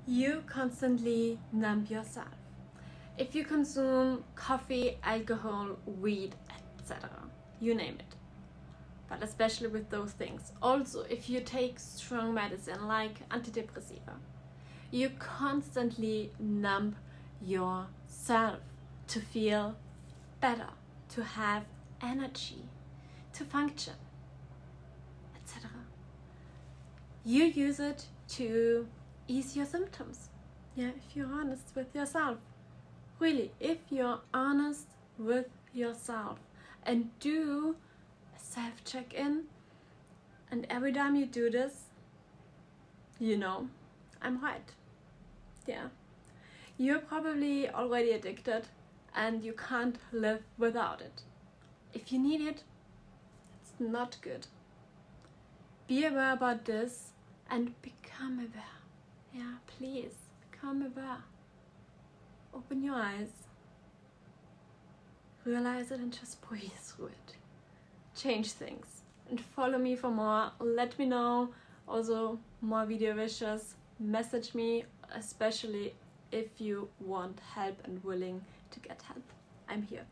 You constantly numb yourself. If you consume coffee, alcohol, weed, etc., you name it, but especially with those things. Also, if you take strong medicine like antidepressants, you constantly numb yourself to feel better, to have energy, to function, etc. You use it to ease your symptoms. Yeah, if you're honest with yourself. Really, if you're honest with yourself and do a self-check-in, and every time you do this, you know, I'm right. Yeah. You're probably already addicted and you can't live without it. If you need it, it's not good. Be aware about this and become aware. Yeah, please, become aware. Open your eyes, realize it, and just breathe through it. Change things and follow me for more. Let me know also more video wishes. Message me, especially if you want help and willing to get help. I'm here.